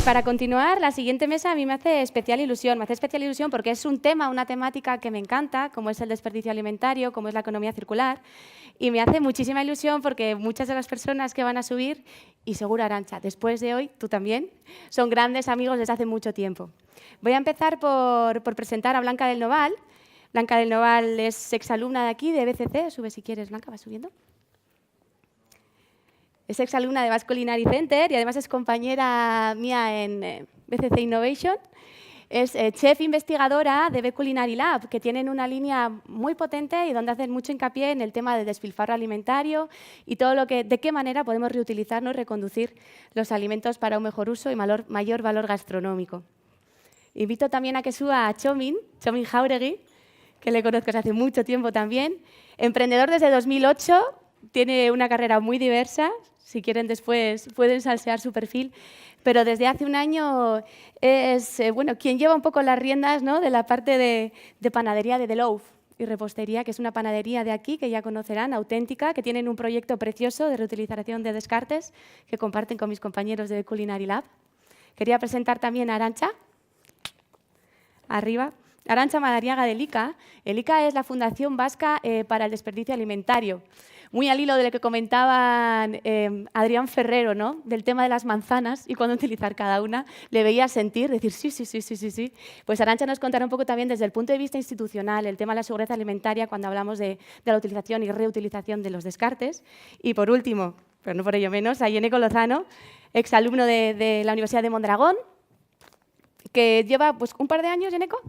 Para continuar, la siguiente mesa a mí me hace especial ilusión. Me hace especial ilusión porque es un tema, una temática que me encanta, como es el desperdicio alimentario, como es la economía circular. Y me hace muchísima ilusión porque muchas de las personas que van a subir, y seguro Arantxa, después de hoy, tú también, son grandes amigos desde hace mucho tiempo. Voy a empezar por presentar a Blanca del Noval. Blanca del Noval es exalumna de aquí, de BCC. Sube si quieres, Blanca, va subiendo. Es exalumna de Basque Culinary Center y además es compañera mía en BCC Innovation. Es chef investigadora de B Culinary Lab, que tienen una línea muy potente y donde hacen mucho hincapié en el tema del despilfarro alimentario y todo lo que, de qué manera podemos reutilizarnos y reconducir los alimentos para un mejor uso y mayor valor gastronómico. Invito también a que suba a Txomin Jauregui, que le conozco desde hace mucho tiempo también. Emprendedor desde 2008, tiene una carrera muy diversa. Si quieren después pueden salsear su perfil, pero desde hace un año es quien lleva un poco las riendas, ¿no?, de la parte de panadería de The Loaf y repostería, que es una panadería de aquí que ya conocerán, auténtica, que tienen un proyecto precioso de reutilización de descartes que comparten con mis compañeros de Culinary Lab. Quería presentar también a Arantxa, arriba. Arantxa Madariaga de Elika. Elika es la Fundación Vasca para el Desperdicio Alimentario. Muy al hilo de lo que comentaban Adrián Ferrero, ¿no?, del tema de las manzanas y cuándo utilizar cada una, le veía sentir, decir sí. Pues Arantxa nos contará un poco también desde el punto de vista institucional el tema de la seguridad alimentaria cuando hablamos de la utilización y reutilización de los descartes. Y por último, pero no por ello menos, a Yeneco Lozano, exalumno de la Universidad de Mondragón, que lleva pues, un par de años, Yeneco,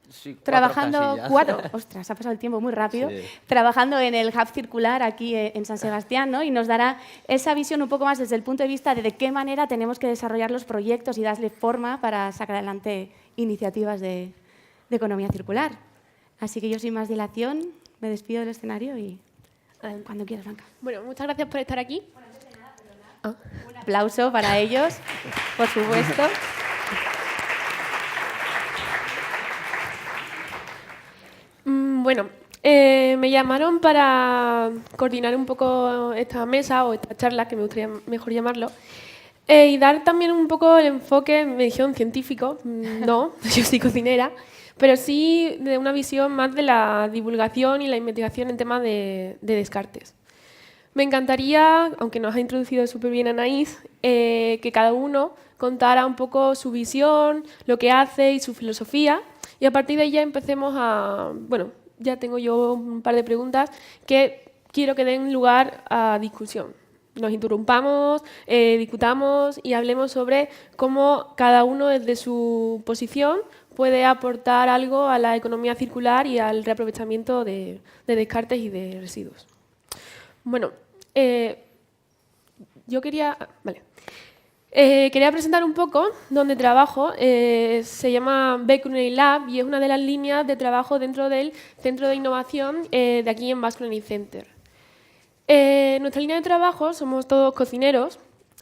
sí, trabajando ostras, ha pasado el tiempo muy rápido, sí, trabajando en el Hub Circular aquí en San Sebastián, ¿no?, y nos dará esa visión un poco más desde el punto de vista de qué manera tenemos que desarrollar los proyectos y darle forma para sacar adelante iniciativas de economía circular. Así que yo sin más dilación me despido del escenario y cuando quieras, Blanca. Bueno, muchas gracias por estar aquí. Un aplauso para ellos, por supuesto. Bueno, me llamaron para coordinar un poco esta mesa o esta charla, que me gustaría mejor llamarlo, y dar también un poco el enfoque, me dijeron científico, no, yo soy cocinera, pero sí de una visión más de la divulgación y la investigación en temas de descartes. Me encantaría, aunque nos ha introducido súper bien Anaïs, que cada uno contara un poco su visión, lo que hace y su filosofía, y a partir de ahí ya empecemos a... Bueno, ya tengo yo un par de preguntas que quiero que den lugar a discusión. Nos interrumpamos, discutamos y hablemos sobre cómo cada uno desde su posición puede aportar algo a la economía circular y al reaprovechamiento de descartes y de residuos. Bueno, yo quería... Vale. Quería presentar un poco donde trabajo. Se llama B Culinary Lab y es una de las líneas de trabajo dentro del Centro de Innovación de aquí en Basque Culinary Center. Nuestra línea de trabajo somos todos cocineros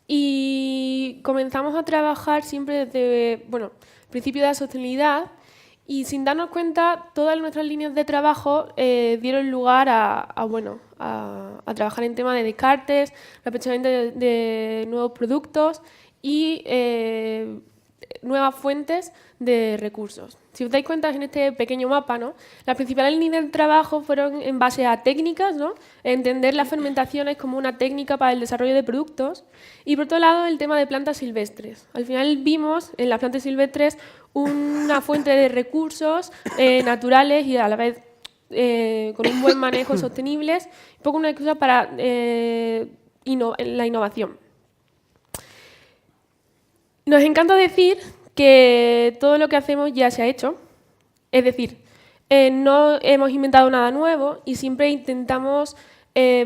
y comenzamos a trabajar siempre desde el principio de la sostenibilidad y sin darnos cuenta todas nuestras líneas de trabajo dieron lugar a trabajar en temas de descartes, reaprovechamiento de nuevos productos y nuevas fuentes de recursos. Si os dais cuenta en este pequeño mapa, ¿no?, las principales líneas de trabajo fueron en base a técnicas, ¿no?, entender las fermentaciones como una técnica para el desarrollo de productos y, por otro lado, el tema de plantas silvestres. Al final vimos en las plantas silvestres una fuente de recursos naturales y a la vez con un buen manejo sostenibles, un poco una excusa para la innovación. Nos encanta decir que todo lo que hacemos ya se ha hecho, es decir, no hemos inventado nada nuevo y siempre intentamos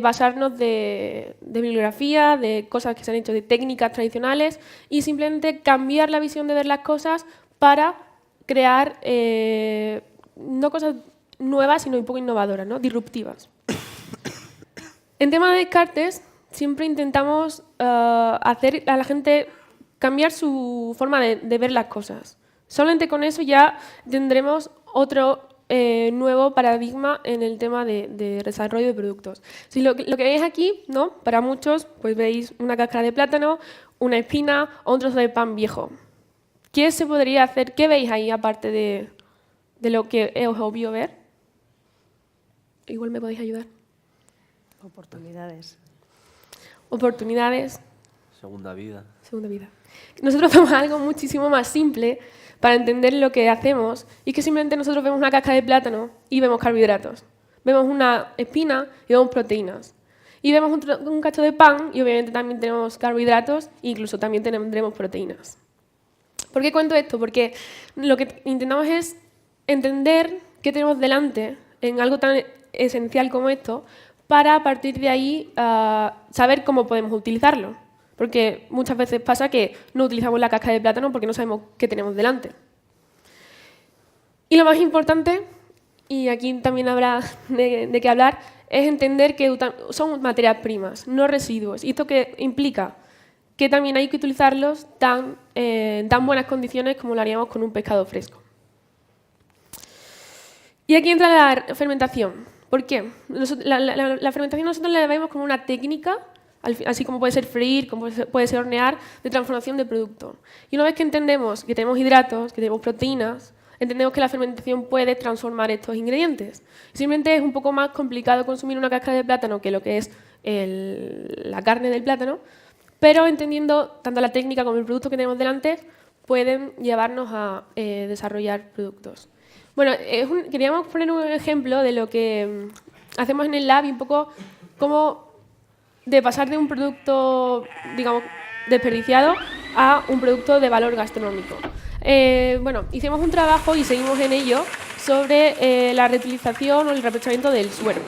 basarnos de bibliografía, de cosas que se han hecho, de técnicas tradicionales y simplemente cambiar la visión de ver las cosas para crear no cosas nuevas, sino un poco innovadoras, ¿no?, disruptivas. En tema de descartes, siempre intentamos hacer a la gente cambiar su forma de ver las cosas. Solamente con eso ya tendremos otro nuevo paradigma en el tema de desarrollo de productos. Si lo que veis aquí, ¿no? Para muchos, pues veis una cáscara de plátano, una espina o un trozo de pan viejo. ¿Qué se podría hacer? ¿Qué veis ahí aparte de lo que es obvio ver? Igual me podéis ayudar. Oportunidades. Oportunidades. Segunda vida. Segunda vida. Nosotros vemos algo muchísimo más simple para entender lo que hacemos, y que simplemente nosotros vemos una cáscara de plátano y vemos carbohidratos. Vemos una espina y vemos proteínas. Y vemos un cacho de pan y obviamente también tenemos carbohidratos e incluso también tendremos proteínas. ¿Por qué cuento esto? Porque lo que intentamos es entender qué tenemos delante en algo tan esencial como esto, para a partir de ahí saber cómo podemos utilizarlo. Porque muchas veces pasa que no utilizamos la cáscara de plátano porque no sabemos qué tenemos delante. Y lo más importante, y aquí también habrá de qué hablar, es entender que son materias primas, no residuos. ¿Y esto qué implica? Que también hay que utilizarlos en tan buenas condiciones como lo haríamos con un pescado fresco. Y aquí entra la fermentación. ¿Por qué? La fermentación nosotros la vemos como una técnica, así como puede ser freír, como puede ser hornear, de transformación de producto. Y una vez que entendemos que tenemos hidratos, que tenemos proteínas, entendemos que la fermentación puede transformar estos ingredientes. Simplemente es un poco más complicado consumir una cáscara de plátano que lo que es la carne del plátano, pero entendiendo tanto la técnica como el producto que tenemos delante, pueden llevarnos a desarrollar productos. Bueno, queríamos poner un ejemplo de lo que hacemos en el lab y un poco cómo de pasar de un producto, digamos, desperdiciado a un producto de valor gastronómico. Bueno, hicimos un trabajo y seguimos en ello sobre la reutilización o el reaprovechamiento del suero.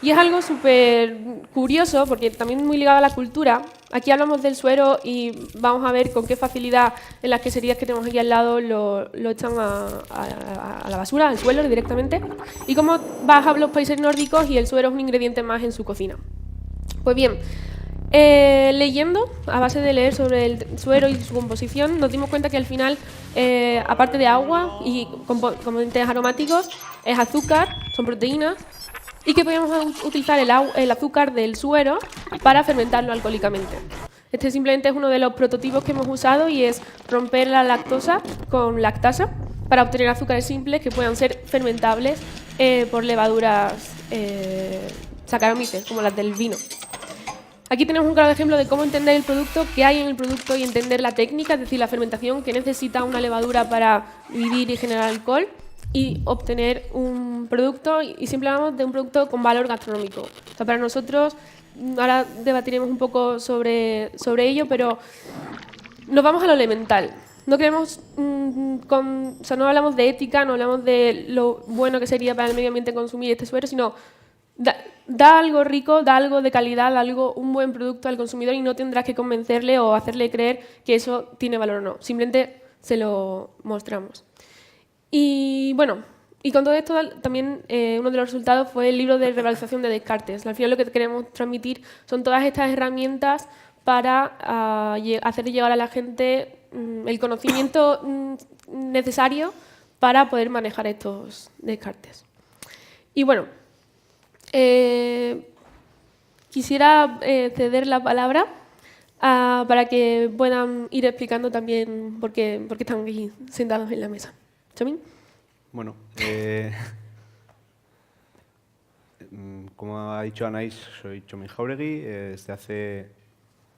Y es algo súper curioso porque también muy ligado a la cultura. Aquí hablamos del suero y vamos a ver con qué facilidad en las queserías que tenemos aquí al lado lo echan a la basura, al suelo directamente. Y cómo vas a los países nórdicos y el suero es un ingrediente más en su cocina. Pues bien, leyendo, a base de leer sobre el suero y su composición, nos dimos cuenta que al final, aparte de agua y componentes aromáticos, es azúcar, son proteínas, y que podemos utilizar el azúcar del suero para fermentarlo alcohólicamente. Este simplemente es uno de los prototipos que hemos usado y es romper la lactosa con lactasa para obtener azúcares simples que puedan ser fermentables por levaduras Saccharomyces, como las del vino. Aquí tenemos un claro ejemplo de cómo entender el producto, qué hay en el producto y entender la técnica, es decir, la fermentación que necesita una levadura para vivir y generar alcohol, y obtener un producto, y siempre hablamos de un producto con valor gastronómico. O sea, para nosotros, ahora debatiremos un poco sobre ello, pero nos vamos a lo elemental. No queremos, o sea, no hablamos de ética, no hablamos de lo bueno que sería para el medio ambiente consumir este suero, sino da algo rico, da algo de calidad, un buen producto al consumidor y no tendrás que convencerle o hacerle creer que eso tiene valor o no. Simplemente se lo mostramos. Y bueno, y con todo esto también uno de los resultados fue el libro de revalorización de Descartes. Al final lo que queremos transmitir son todas estas herramientas para hacer llegar a la gente el conocimiento necesario para poder manejar estos descartes. Y bueno, quisiera ceder la palabra para que puedan ir explicando también por qué están aquí sentados en la mesa. ¿Chomín? Bueno, como ha dicho Anaís, soy Txomin Jauregui.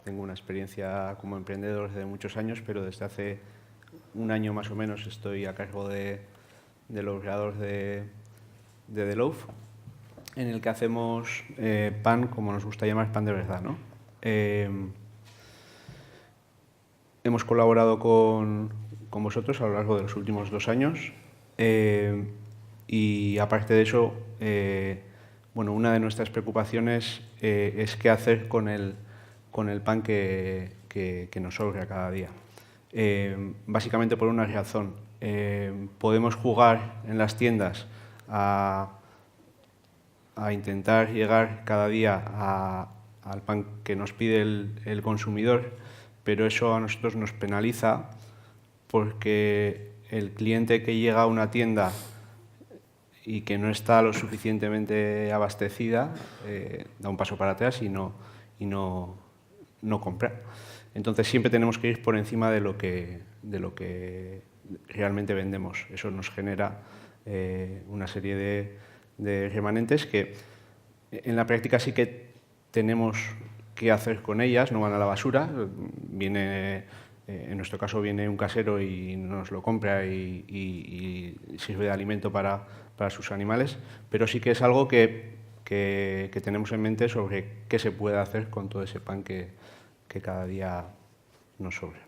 Tengo una experiencia como emprendedor de muchos años, pero desde hace un año más o menos estoy a cargo de los creadores de The Loaf, en el que hacemos pan, como nos gusta llamar, pan de verdad, ¿no? Hemos colaborado con vosotros a lo largo de los últimos 2 años y aparte de eso, bueno, una de nuestras preocupaciones es qué hacer con el pan que nos sobra cada día. Básicamente por una razón. Podemos jugar en las tiendas a intentar llegar cada día al pan que nos pide el consumidor, pero eso a nosotros nos penaliza porque el cliente que llega a una tienda y que no está lo suficientemente abastecida, da un paso para atrás y no comprar. Entonces siempre tenemos que ir por encima de lo que realmente vendemos. Eso nos genera una serie de remanentes que en la práctica sí que tenemos que hacer con ellas, no van a la basura. En nuestro caso viene un casero y nos lo compra y sirve de alimento para sus animales, pero sí que es algo que tenemos en mente sobre qué se puede hacer con todo ese pan que cada día nos sobra.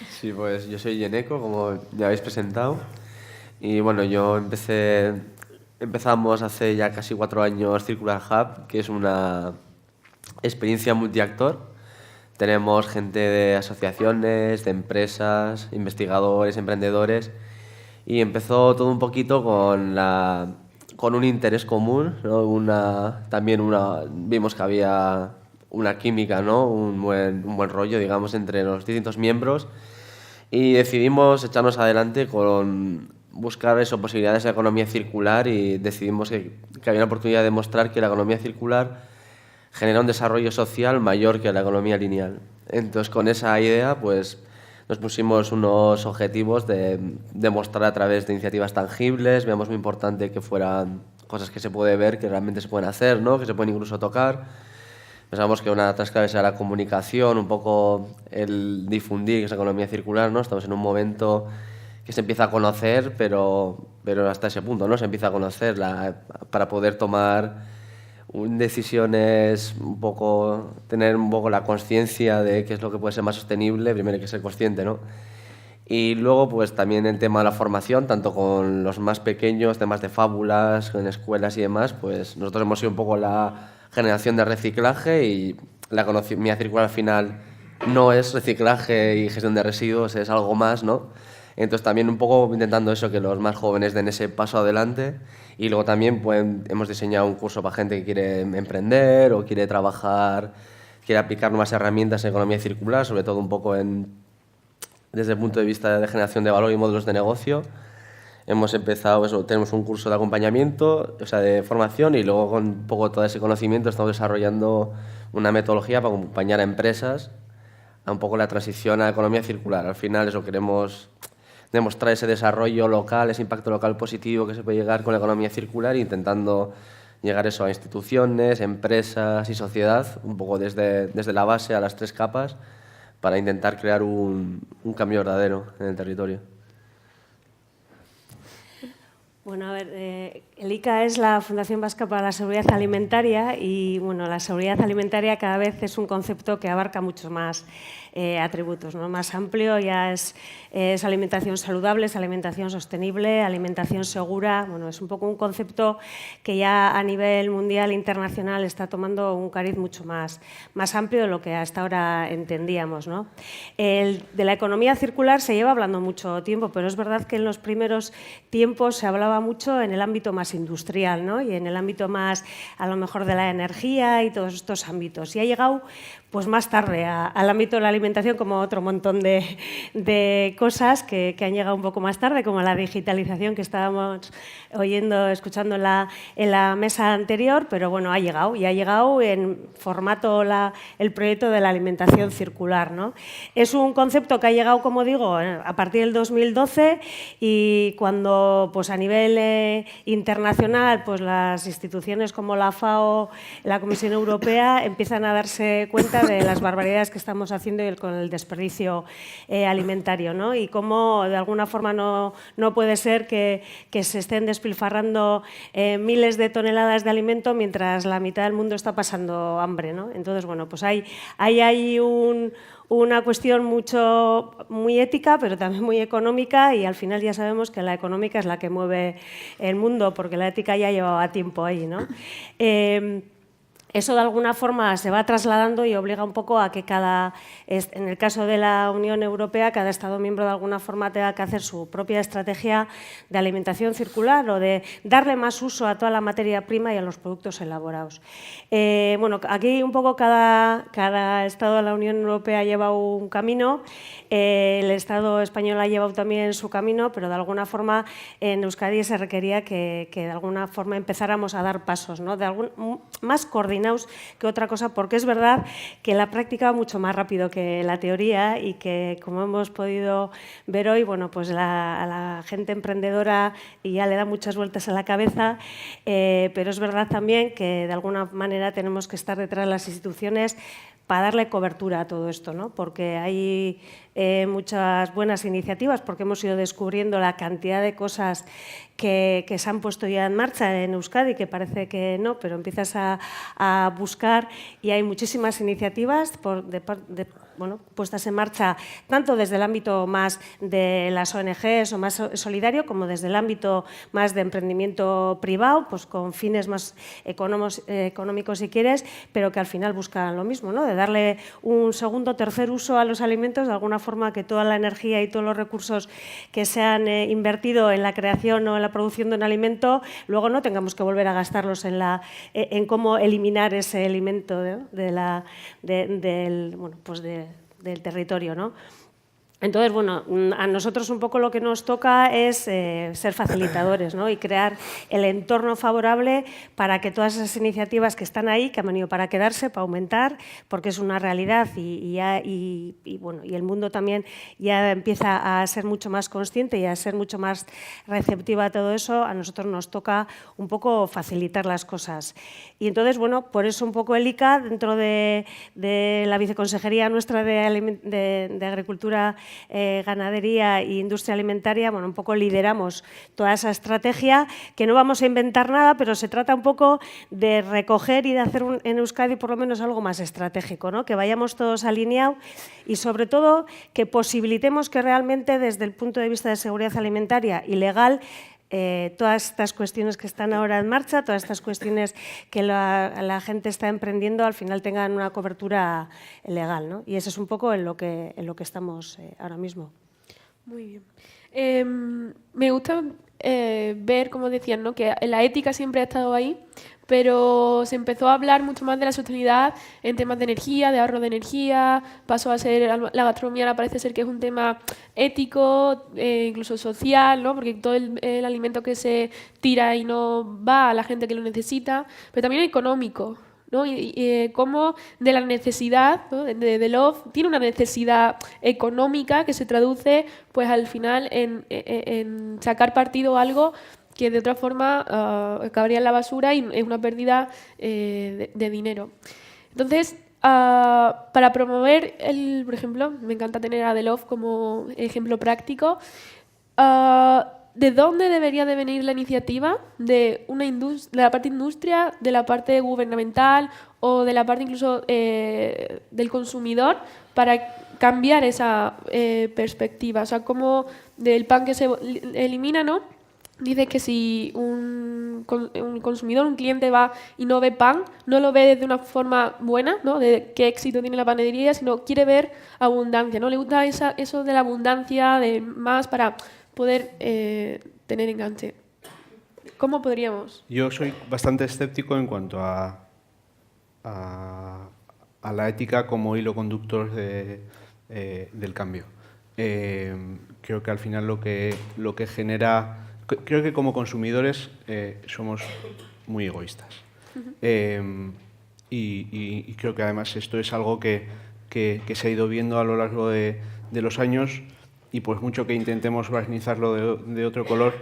Sí, pues yo soy Yeneco, como ya habéis presentado. Y bueno, empezamos hace ya casi 4 años Circular Hub, que es una experiencia multiactor. Tenemos gente de asociaciones, de empresas, investigadores, emprendedores. Y empezó todo un poquito con un interés común, ¿no? Vimos que había una química, ¿no? Un buen rollo, digamos, entre los distintos miembros, y decidimos echarnos adelante con buscar posibilidades de economía circular, y decidimos que había una oportunidad de demostrar que la economía circular genera un desarrollo social mayor que la economía lineal. Entonces, con esa idea, pues nos pusimos unos objetivos de demostrar a través de iniciativas tangibles. Veamos muy importante que fueran cosas que se puede ver, que realmente se pueden hacer, ¿no? Que se pueden incluso tocar. Pensamos que una de las claves era la comunicación, un poco el difundir esa economía circular, ¿no? Estamos en un momento que se empieza a conocer, pero hasta ese punto, ¿no? Se empieza a conocer para poder tomar decisiones, tener un poco la conciencia de qué es lo que puede ser más sostenible. Primero hay que ser consciente, ¿no? Y luego, pues también el tema de la formación, tanto con los más pequeños, temas de fábulas, en escuelas y demás, pues nosotros hemos sido un poco la generación de reciclaje, y la economía circular al final no es reciclaje y gestión de residuos, es algo más, ¿no? Entonces también un poco intentando eso, que los más jóvenes den ese paso adelante. Y luego también hemos diseñado un curso para gente que quiere emprender o quiere trabajar, quiere aplicar nuevas herramientas en economía circular, sobre todo un poco desde el punto de vista de generación de valor y módulos de negocio. Hemos empezado tenemos un curso de acompañamiento, de formación, y luego con un poco todo ese conocimiento estamos desarrollando una metodología para acompañar a empresas a un poco la transición a la economía circular. Al final queremos demostrar ese desarrollo local, ese impacto local positivo que se puede llegar con la economía circular, intentando llegar a instituciones, empresas y sociedad, un poco desde la base a las 3 capas, para intentar crear un cambio verdadero en el territorio. Bueno, a ver, el ICA es la Fundación Vasca para la Seguridad Alimentaria, y bueno, la seguridad alimentaria cada vez es un concepto que abarca muchos más atributos, ¿no? Más amplio, ya es alimentación saludable, es alimentación sostenible, alimentación segura. Bueno, es un poco un concepto que ya a nivel mundial, internacional, está tomando un cariz mucho más amplio de lo que hasta ahora entendíamos, ¿no? De la economía circular se lleva hablando mucho tiempo, pero es verdad que en los primeros tiempos se hablaba mucho en el ámbito más industrial, ¿no? Y en el ámbito más, a lo mejor, de la energía y todos estos ámbitos. Y ha llegado pues más tarde al ámbito de la alimentación, como otro montón de cosas que han llegado un poco más tarde, como la digitalización que estábamos escuchando en la mesa anterior, pero bueno, ha llegado en formato el proyecto de la alimentación circular, ¿no? Es un concepto que ha llegado, como digo, a partir del 2012, y cuando pues a nivel internacional, pues las instituciones como la FAO, la Comisión Europea, empiezan a darse cuenta de las barbaridades que estamos haciendo con el desperdicio alimentario, ¿no? Y cómo de alguna forma no puede ser que se estén despilfarrando miles de toneladas de alimento mientras la mitad del mundo está pasando hambre, ¿no? Entonces, bueno, pues hay una cuestión muy ética, pero también muy económica, y al final ya sabemos que la económica es la que mueve el mundo, porque la ética ya llevaba tiempo ahí, ¿no? Eso de alguna forma se va trasladando y obliga un poco a que en el caso de la Unión Europea, cada Estado miembro de alguna forma tenga que hacer su propia estrategia de alimentación circular o de darle más uso a toda la materia prima y a los productos elaborados. Bueno, aquí un poco cada Estado de la Unión Europea lleva un camino, el Estado español ha llevado también su camino, pero de alguna forma en Euskadi se requería que de alguna forma empezáramos a dar pasos, ¿no? Más coordinados que otra cosa, porque es verdad que la práctica va mucho más rápido que la teoría y que, como hemos podido ver hoy, bueno, pues a la gente emprendedora ya le da muchas vueltas a la cabeza, pero es verdad también que de alguna manera tenemos que estar detrás de las instituciones para darle cobertura a todo esto, ¿no? Porque hay muchas buenas iniciativas, porque hemos ido descubriendo la cantidad de cosas que se han puesto ya en marcha en Euskadi, que parece que no, pero empiezas a buscar y hay muchísimas iniciativas bueno, puestas en marcha tanto desde el ámbito más de las ONGs o más solidario, como desde el ámbito más de emprendimiento privado, pues con fines más económicos si quieres, pero que al final buscan lo mismo, ¿no? De darle un segundo o tercer uso a los alimentos, de alguna forma que toda la energía y todos los recursos que se han invertido en la creación o en la producción de un alimento, luego no tengamos que volver a gastarlos en cómo eliminar ese alimento, ¿no? del territorio, ¿no? Entonces, bueno, a nosotros un poco lo que nos toca es ser facilitadores, ¿no? Y crear el entorno favorable para que todas esas iniciativas que están ahí, que han venido para quedarse, para aumentar, porque es una realidad y el mundo también ya empieza a ser mucho más consciente y a ser mucho más receptiva a todo eso, a nosotros nos toca un poco facilitar las cosas. Y entonces, bueno, por eso un poco el ICA, dentro de la viceconsejería nuestra de Agricultura, Ganadería e Industria Alimentaria, bueno, un poco lideramos toda esa estrategia, que no vamos a inventar nada, pero se trata un poco de recoger y de hacer en Euskadi por lo menos algo más estratégico, ¿no? Que vayamos todos alineados y sobre todo que posibilitemos que realmente desde el punto de vista de seguridad alimentaria y legal todas estas cuestiones que están ahora en marcha, todas estas cuestiones que la gente está emprendiendo, al final tengan una cobertura legal, ¿no? Y eso es un poco en lo que estamos ahora mismo. Muy bien. Me gusta ver, como decían, ¿no? Que la ética siempre ha estado ahí, pero se empezó a hablar mucho más de la sostenibilidad en temas de energía, de ahorro de energía, pasó a ser, la gastronomía ahora parece ser que es un tema ético, incluso social, ¿no? Porque todo el alimento que se tira y no va a la gente que lo necesita, pero también económico, ¿no? Y cómo de la necesidad, ¿no? de Love tiene una necesidad económica que se traduce pues al final en sacar partido a algo que de otra forma acabaría en la basura y es una pérdida de dinero. Entonces, para promover, por ejemplo, me encanta tener a The Love como ejemplo práctico, ¿de dónde debería de venir la iniciativa? ¿De la parte industria, de la parte gubernamental o de la parte incluso del consumidor para cambiar esa perspectiva? O sea, como del pan que se elimina, ¿no? Dice que si un consumidor, un cliente va y no ve pan, no lo ve de una forma buena, ¿no? De qué éxito tiene la panadería, sino quiere ver abundancia, ¿no? Le gusta eso de la abundancia, de más para poder tener enganche. ¿Cómo podríamos? Yo soy bastante escéptico en cuanto a la ética como hilo conductor del cambio. Creo que al final lo que genera... Creo que como consumidores somos muy egoístas. Y creo que además esto es algo que se ha ido viendo a lo largo de los años y pues mucho que intentemos barnizarlo de otro color,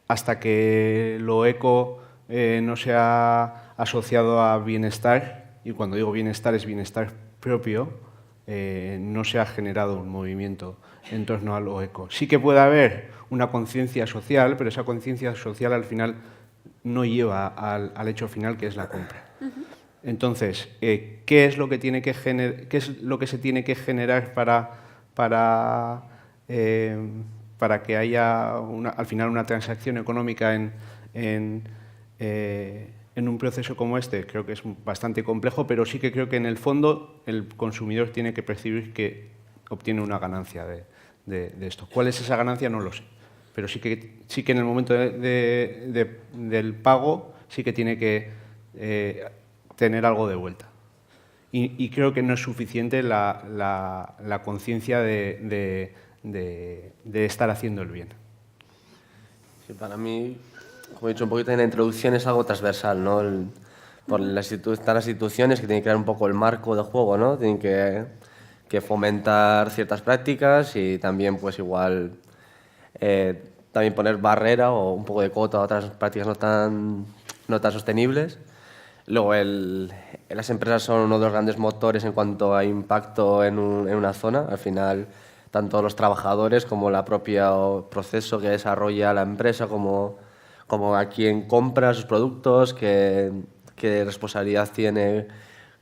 hasta que lo eco no se ha asociado a bienestar, y cuando digo bienestar es bienestar propio, no se ha generado un movimiento en torno a lo eco. Sí que puede haber una conciencia social, pero esa conciencia social al final no lleva al hecho final, que es la compra. Entonces, ¿qué es lo que se tiene que generar para que haya al final una transacción económica en en un proceso como este creo que es bastante complejo, pero sí que creo que en el fondo el consumidor tiene que percibir que obtiene una ganancia de esto. ¿Cuál es esa ganancia? No lo sé. Pero sí que en el momento del pago sí que tiene que tener algo de vuelta. Y creo que no es suficiente la conciencia de estar haciendo el bien. Sí, para mí, como he dicho un poquito en la introducción, es algo transversal, ¿no? Están las instituciones que tienen que crear un poco el marco de juego, ¿no? Tienen que fomentar ciertas prácticas y también, pues igual, también poner barrera o un poco de cota a otras prácticas no tan sostenibles. Luego, las empresas son uno de los grandes motores en cuanto a impacto en una zona. Al final, tanto los trabajadores como el propio proceso que desarrolla la empresa, como a quien compra sus productos, qué responsabilidad tiene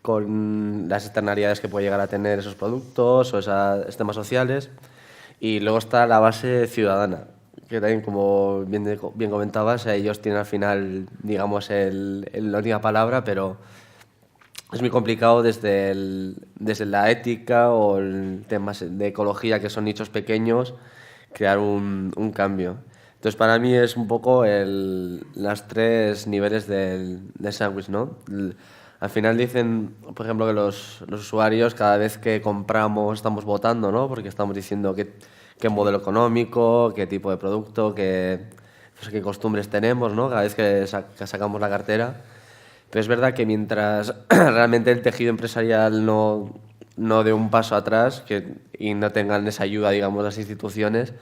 con las externalidades que puede llegar a tener esos productos o esos temas sociales. Y luego está la base ciudadana, que también, como bien comentabas, ellos tienen al final, digamos, la última palabra, pero es muy complicado desde la ética o el temas de ecología, que son nichos pequeños, crear un cambio. Entonces, para mí es un poco los tres niveles del sándwich, ¿no? Al final dicen, por ejemplo, que los usuarios cada vez que compramos estamos votando, ¿no? Porque estamos diciendo qué modelo económico, qué tipo de producto, qué costumbres tenemos, ¿no? Cada vez que sacamos la cartera. Pero es verdad que mientras realmente el tejido empresarial no dé un paso atrás y no tengan esa ayuda, digamos, las instituciones,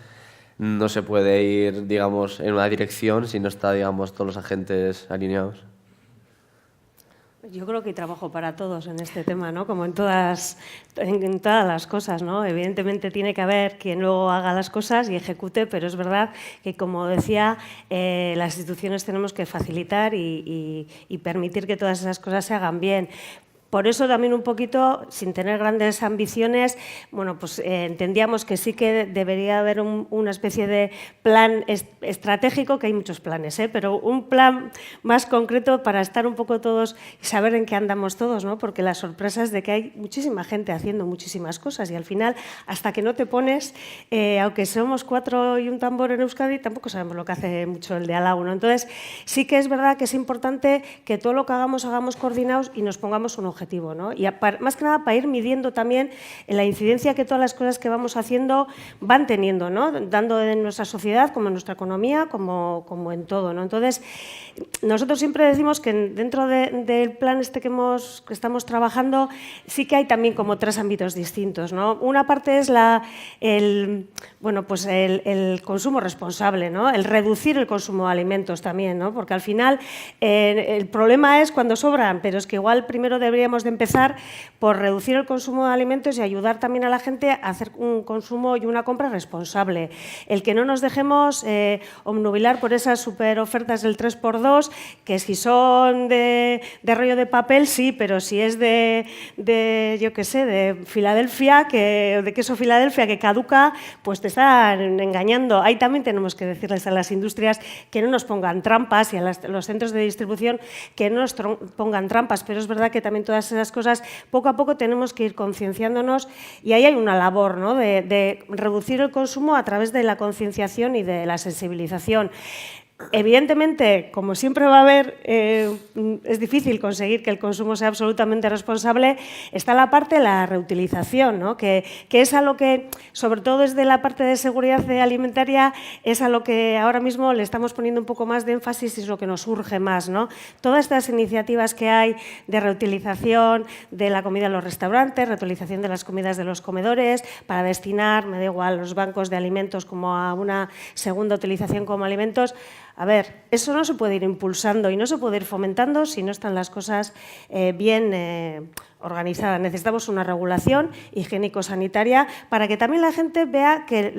no se puede ir, digamos, en una dirección si no está, digamos, todos los agentes alineados. Yo creo que hay trabajo para todos en este tema, ¿no? Como en todas las cosas, ¿no? Evidentemente tiene que haber quien luego haga las cosas y ejecute, pero es verdad que, como decía, las instituciones tenemos que facilitar y permitir que todas esas cosas se hagan bien. Por eso también un poquito, sin tener grandes ambiciones, bueno, pues entendíamos que sí que debería haber una especie de plan estratégico, que hay muchos planes, pero un plan más concreto para estar un poco todos y saber en qué andamos todos, ¿no? Porque la sorpresa es de que hay muchísima gente haciendo muchísimas cosas y al final, hasta que no te pones, aunque somos 4 y un tambor en Euskadi, tampoco sabemos lo que hace mucho el de al lado, ¿no? Entonces, sí que es verdad que es importante que todo lo que hagamos coordinados y nos pongamos un objetivo, ¿no? Y más que nada para ir midiendo también la incidencia que todas las cosas que vamos haciendo van teniendo, ¿no? Dando en nuestra sociedad, como en nuestra economía, como en todo, ¿no? Entonces, nosotros siempre decimos que dentro del plan este que estamos trabajando, sí que hay también como 3 ámbitos distintos, ¿no? Una parte es el consumo responsable, ¿no? El reducir el consumo de alimentos también, ¿no? Porque al final el problema es cuando sobran, pero es que igual primero deberíamos de empezar por reducir el consumo de alimentos y ayudar también a la gente a hacer un consumo y una compra responsable. El que no nos dejemos obnubilar por esas super ofertas del 3x2, que si son de rollo de papel, sí, pero si es de Filadelfia, de queso Filadelfia que caduca, pues te están engañando. Ahí también tenemos que decirles a las industrias que no nos pongan trampas y a los centros de distribución que no nos pongan trampas, pero es verdad que también todas esas cosas, poco a poco tenemos que ir concienciándonos y ahí hay una labor, ¿no? de reducir el consumo a través de la concienciación y de la sensibilización. Evidentemente, como siempre va a haber, es difícil conseguir que el consumo sea absolutamente responsable, está la parte de la reutilización, ¿no? que es a lo que, sobre todo desde la parte de seguridad alimentaria, es a lo que ahora mismo le estamos poniendo un poco más de énfasis y es lo que nos urge más, ¿no? Todas estas iniciativas que hay de reutilización de la comida en los restaurantes, reutilización de las comidas de los comedores, para destinar, me da igual, los bancos de alimentos como a una segunda utilización como alimentos. A ver, eso no se puede ir impulsando y no se puede ir fomentando si no están las cosas bien organizadas. Necesitamos una regulación higiénico-sanitaria para que también la gente vea que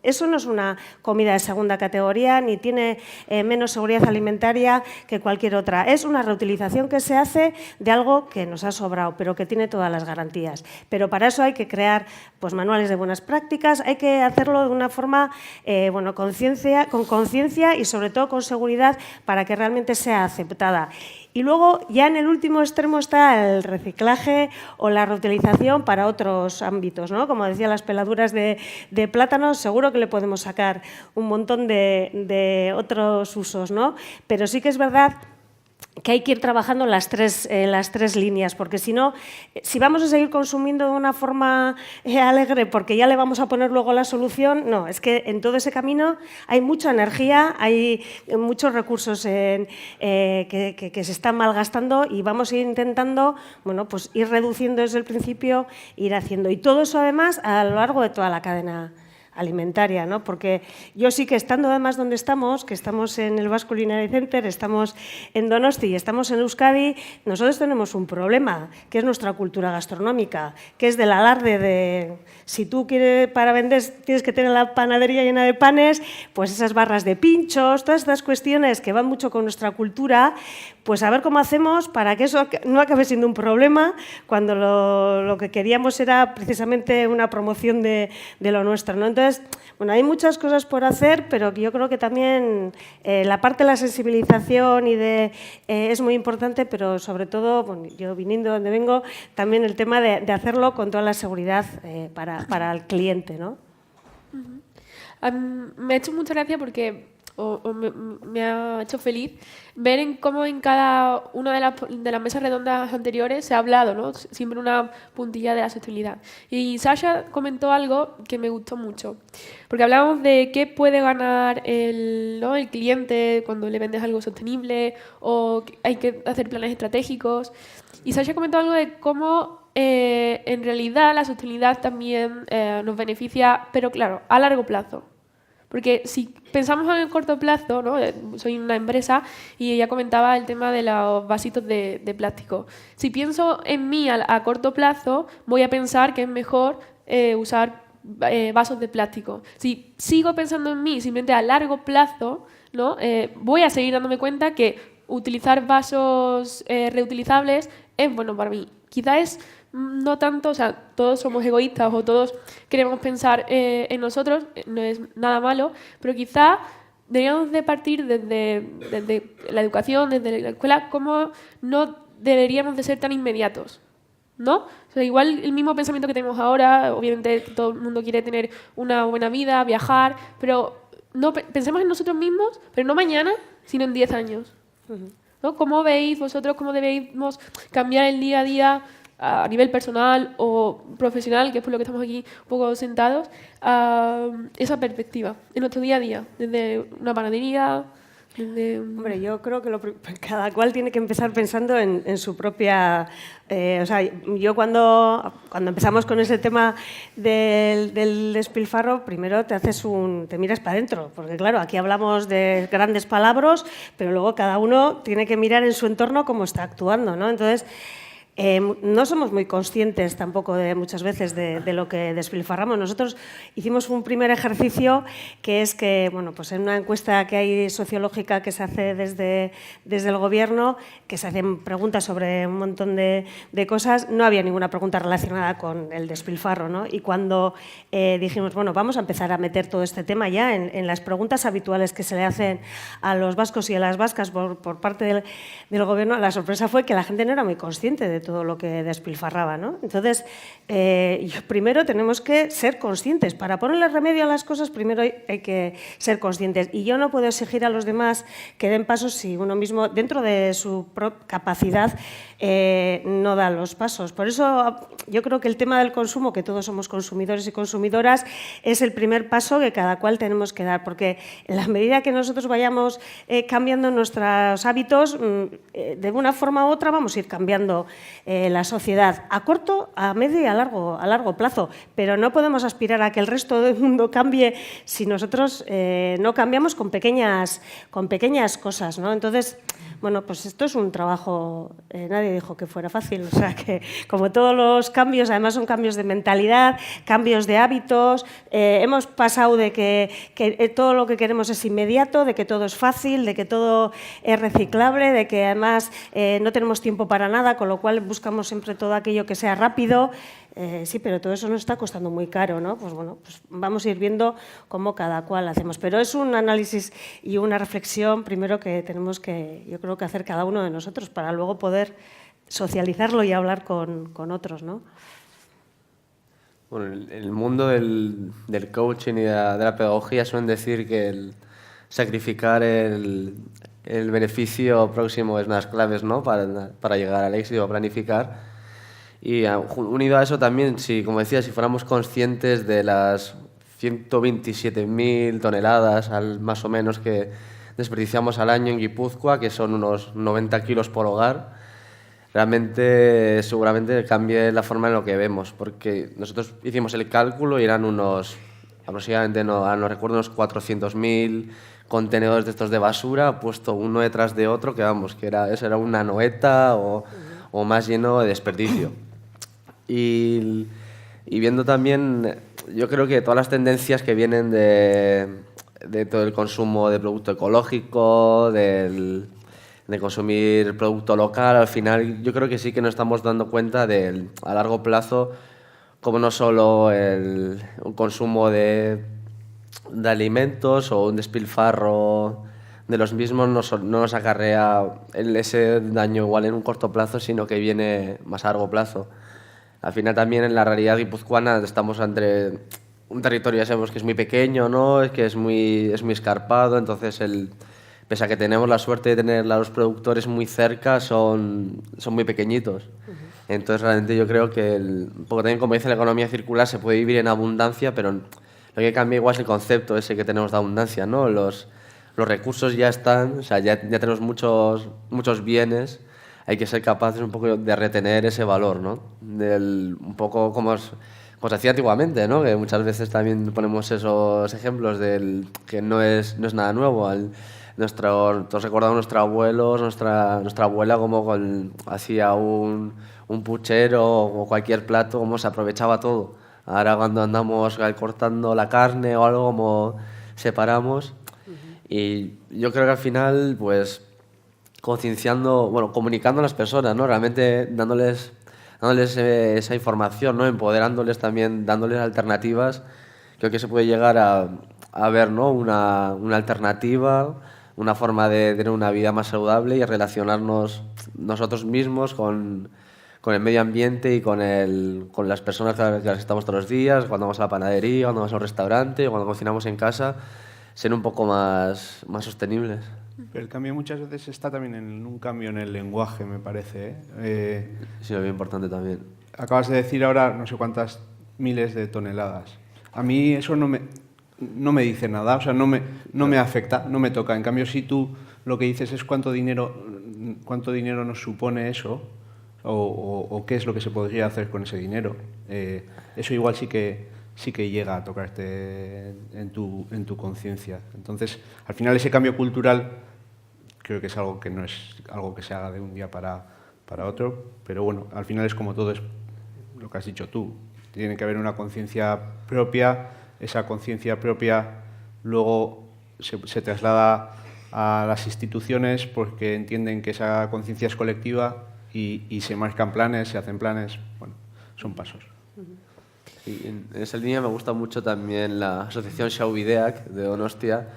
eso no es una comida de segunda categoría ni tiene menos seguridad alimentaria que cualquier otra. Es una reutilización que se hace de algo que nos ha sobrado, pero que tiene todas las garantías. Pero para eso hay que crear pues, manuales de buenas prácticas, hay que hacerlo de una forma con conciencia y sobre todo con seguridad para que realmente sea aceptada. Y luego, ya en el último extremo está el reciclaje o la reutilización para otros ámbitos, ¿no? Como decía, las peladuras de plátanos, seguro que le podemos sacar un montón de otros usos, ¿no? Pero sí que es verdad que hay que ir trabajando en las tres líneas, porque si no, si vamos a seguir consumiendo de una forma alegre porque ya le vamos a poner luego la solución, no, es que en todo ese camino hay mucha energía, hay muchos recursos que se están malgastando y vamos a ir intentando, bueno, pues ir reduciendo desde el principio, ir haciendo. Y todo eso además a lo largo de toda la cadena alimentaria, ¿no? Porque yo sí que estando además donde estamos, que estamos en el Basque Culinary Center, estamos en Donosti y estamos en Euskadi, nosotros tenemos un problema, que es nuestra cultura gastronómica, que es del alarde de si tú quieres para vender tienes que tener la panadería llena de panes, pues esas barras de pinchos, todas estas cuestiones que van mucho con nuestra cultura, pues a ver cómo hacemos para que eso no acabe siendo un problema cuando lo que queríamos era precisamente una promoción de lo nuestro, ¿no? Entonces, bueno, hay muchas cosas por hacer, pero yo creo que también la parte de la sensibilización es muy importante, pero sobre todo, bueno, yo viniendo de donde vengo, también el tema de hacerlo con toda la seguridad para el cliente, ¿no? Me ha hecho mucha gracia porque me ha hecho feliz ver cómo en cada una de las mesas redondas anteriores se ha hablado, ¿no? Siempre una puntilla de la sostenibilidad. Y Sasha comentó algo que me gustó mucho, porque hablábamos de qué puede ganar el cliente cuando le vendes algo sostenible o hay que hacer planes estratégicos. Y Sasha comentó algo de cómo en realidad la sostenibilidad también nos beneficia, pero claro, a largo plazo. Porque si pensamos en el corto plazo, ¿no? Soy una empresa y ella comentaba el tema de los vasitos de plástico. Si pienso en mí a corto plazo, voy a pensar que es mejor usar vasos de plástico. Si sigo pensando en mí simplemente a largo plazo, ¿no? Voy a seguir dándome cuenta que utilizar vasos reutilizables es bueno para mí. Quizás no tanto, o sea, todos somos egoístas o todos queremos pensar en nosotros, no es nada malo, pero quizá deberíamos de partir desde la educación, desde la escuela, cómo no deberíamos de ser tan inmediatos, ¿no? O sea, igual el mismo pensamiento que tenemos ahora, obviamente todo el mundo quiere tener una buena vida, viajar, pero no pensemos en nosotros mismos, pero no mañana, sino en 10 años, ¿no? ¿Cómo veis vosotros, cómo debemos cambiar el día a día a nivel personal o profesional, que es por lo que estamos aquí un poco sentados, esa perspectiva en nuestro día a día, desde una panadería, desde... Hombre, yo creo que cada cual tiene que empezar pensando en su propia... o sea, yo cuando empezamos con ese tema del despilfarro, primero te miras para adentro, porque claro, aquí hablamos de grandes palabras, pero luego cada uno tiene que mirar en su entorno cómo está actuando, ¿no? Entonces, no somos muy conscientes tampoco muchas veces de lo que despilfarramos. Nosotros hicimos un primer ejercicio que es que, bueno, pues en una encuesta que hay sociológica que se hace desde el Gobierno, que se hacen preguntas sobre un montón de cosas, no había ninguna pregunta relacionada con el despilfarro, ¿no? Y cuando dijimos, bueno, vamos a empezar a meter todo este tema ya en las preguntas habituales que se le hacen a los vascos y a las vascas por parte del Gobierno, la sorpresa fue que la gente no era muy consciente de todo lo que despilfarraba, ¿no? Entonces, primero tenemos que ser conscientes. Para ponerle remedio a las cosas, primero hay que ser conscientes. Y yo no puedo exigir a los demás que den pasos si uno mismo, dentro de su capacidad, no da los pasos. Por eso yo creo que el tema del consumo, que todos somos consumidores y consumidoras, es el primer paso que cada cual tenemos que dar, porque en la medida que nosotros vayamos cambiando nuestros hábitos, de una forma u otra vamos a ir cambiando la sociedad a corto, a medio y a largo plazo, pero no podemos aspirar a que el resto del mundo cambie si nosotros no cambiamos con pequeñas cosas, ¿no? Entonces, bueno, pues esto es un trabajo, nadie dijo que fuera fácil, o sea que como todos los cambios, además son cambios de mentalidad, cambios de hábitos, hemos pasado de que todo lo que queremos es inmediato, de que todo es fácil, de que todo es reciclable, de que además no tenemos tiempo para nada, con lo cual final buscamos siempre todo aquello que sea rápido, sí, pero todo eso nos está costando muy caro, ¿no? Pues bueno, pues vamos a ir viendo cómo cada cual hacemos. Pero es un análisis y una reflexión primero que tenemos que, yo creo que hacer cada uno de nosotros para luego poder socializarlo y hablar con otros, ¿no? Bueno, el mundo del coaching y de la pedagogía suelen decir que el sacrificar el beneficio próximo es una de las claves, ¿no? para llegar al éxito, planificar. Y unido a eso también, si, como decía, si fuéramos conscientes de las 127.000 toneladas más o menos que desperdiciamos al año en Guipúzcoa, que son unos 90 kilos por hogar, realmente seguramente cambie la forma en lo que vemos, porque nosotros hicimos el cálculo y eran unos, aproximadamente, no recuerdo, unos 400.000 contenedores de estos de basura, puesto uno detrás de otro, que vamos, que eso era una noeta o más lleno de desperdicio. Y viendo también, yo creo que todas las tendencias que vienen de todo el consumo de producto ecológico, de consumir producto local, al final yo creo que sí que nos estamos dando cuenta a largo plazo como no solo un consumo de alimentos o un despilfarro de los mismos no nos acarrea ese daño igual en un corto plazo, sino que viene más a largo plazo. Al final también en la realidad guipuzcoana estamos entre un territorio, ya sabemos que es muy pequeño, ¿no? Es que es muy escarpado, entonces pese a que tenemos la suerte de tener a los productores muy cerca, son muy pequeñitos. Entonces realmente yo creo que, un poco también como dice la economía circular, se puede vivir en abundancia, pero lo que cambia igual es el concepto ese que tenemos de abundancia, ¿no? Los recursos ya están, o sea, ya tenemos muchos bienes, hay que ser capaces un poco de retener ese valor, ¿no? Un poco como se hacía antiguamente, ¿no? Que muchas veces también ponemos esos ejemplos que no es nada nuevo. Todos recordamos nuestros abuelos, nuestra abuela como hacía un puchero o cualquier plato, como se aprovechaba todo. Ahora cuando andamos cortando la carne o algo, como separamos. Y yo creo que al final, pues, concienciando, bueno, comunicando a las personas, ¿no? Realmente dándoles esa información, ¿no? Empoderándoles también, dándoles alternativas, creo que se puede llegar a ver, ¿no? Una alternativa, una forma de tener una vida más saludable y relacionarnos nosotros mismos con el medio ambiente y con las personas que las estamos todos los días, cuando vamos a la panadería, cuando vamos a un restaurante, cuando cocinamos en casa, ser un poco más sostenibles. Pero el cambio muchas veces está también en un cambio en el lenguaje, me parece, ¿eh? Sí, lo bien importante también. Acabas de decir ahora no sé cuántas miles de toneladas. A mí eso no me dice nada, o sea, no me afecta, no me toca. En cambio, si tú lo que dices es cuánto dinero nos supone eso o qué es lo que se podría hacer con ese dinero, eso igual sí que llega a tocarte en tu conciencia. Entonces, al final ese cambio cultural creo que es algo que no es algo que se haga de un día para otro, pero bueno, al final es como todo, es lo que has dicho tú. Tiene que haber una conciencia propia, esa conciencia propia luego se traslada a las instituciones porque entienden que esa conciencia es colectiva y se marcan planes, se hacen planes, bueno, son pasos. Y en esa línea me gusta mucho también la asociación Xaubideak de Donostia,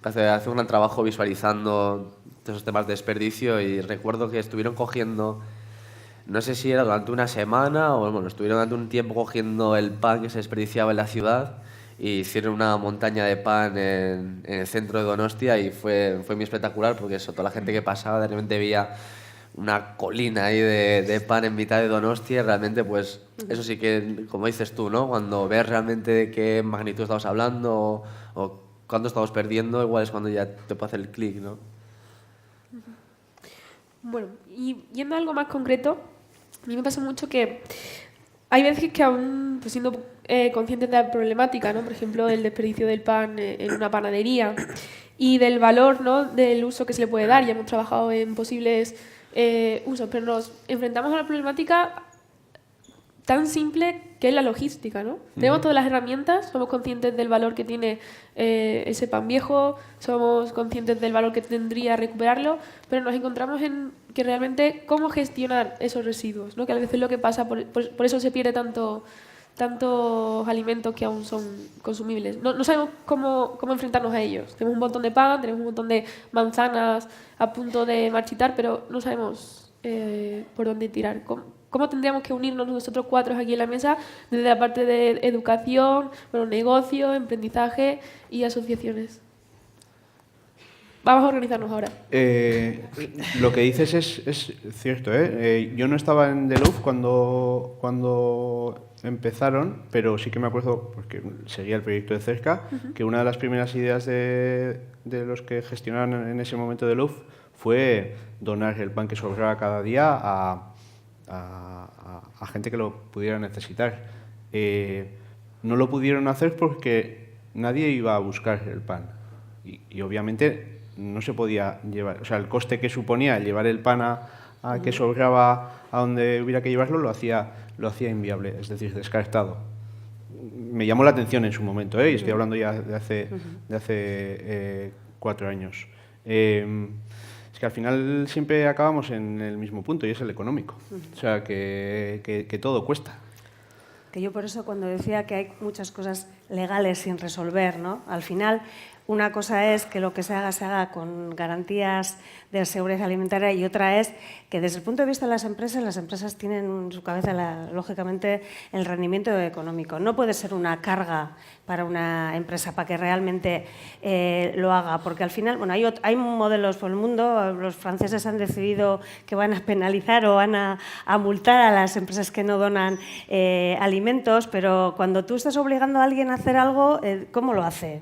que hace un gran trabajo visualizando esos temas de desperdicio, y recuerdo que estuvieron cogiendo, no sé si era durante una semana o bueno, estuvieron durante un tiempo cogiendo el pan que se desperdiciaba en la ciudad y hicieron una montaña de pan en el centro de Donostia y fue muy espectacular porque eso, toda la gente que pasaba de repente veía una colina ahí de pan en mitad de Donostia, realmente pues eso sí que, como dices tú, ¿no? Cuando ves realmente de qué magnitud estamos hablando o cuánto estamos perdiendo, igual es cuando ya te puede hacer el clic, ¿no? Bueno, y yendo a algo más concreto, a mí me pasa mucho que hay veces que aún pues, siendo conscientes de la problemática, ¿no? Por ejemplo, el desperdicio del pan en una panadería y del valor, ¿no? Del uso que se le puede dar, ya hemos trabajado en posibles usos, pero nos enfrentamos a una problemática tan simple que es la logística, ¿no? Tenemos todas las herramientas, somos conscientes del valor que tiene ese pan viejo, somos conscientes del valor que tendría recuperarlo, pero nos encontramos en que realmente cómo gestionar esos residuos, ¿no? Que a veces es lo que pasa, por eso se pierde tantos alimentos que aún son consumibles. No sabemos cómo enfrentarnos a ellos. Tenemos un montón de pan, tenemos un montón de manzanas a punto de marchitar, pero no sabemos por dónde tirar. ¿Cómo tendríamos que unirnos nosotros 4 aquí en la mesa desde la parte de educación, negocio, emprendizaje y asociaciones? Vamos a organizarnos ahora. Lo que dices es cierto, ¿eh? Yo no estaba en Delouf cuando empezaron, pero sí que me acuerdo, porque seguía el proyecto de cerca, que una de las primeras ideas de los que gestionaban en ese momento Delouf fue donar el pan que sobraba cada día a gente que lo pudiera necesitar. No lo pudieron hacer porque nadie iba a buscar el pan y obviamente no se podía llevar, o sea, el coste que suponía llevar el pan a que sobraba a donde hubiera que llevarlo lo hacía inviable, es decir, descartado. Me llamó la atención en su momento, y estoy hablando ya de hace 4 años. Es que al final siempre acabamos en el mismo punto y es el económico, o sea, que todo cuesta. Que yo por eso cuando decía que hay muchas cosas legales sin resolver, ¿no? Al final una cosa es que lo que se haga con garantías de seguridad alimentaria y otra es que desde el punto de vista de las empresas tienen en su cabeza, lógicamente, el rendimiento económico. No puede ser una carga para una empresa para que realmente lo haga, porque al final, bueno, hay modelos por el mundo, los franceses han decidido que van a penalizar o van a multar a las empresas que no donan alimentos, pero cuando tú estás obligando a alguien a hacer algo, ¿cómo lo hace?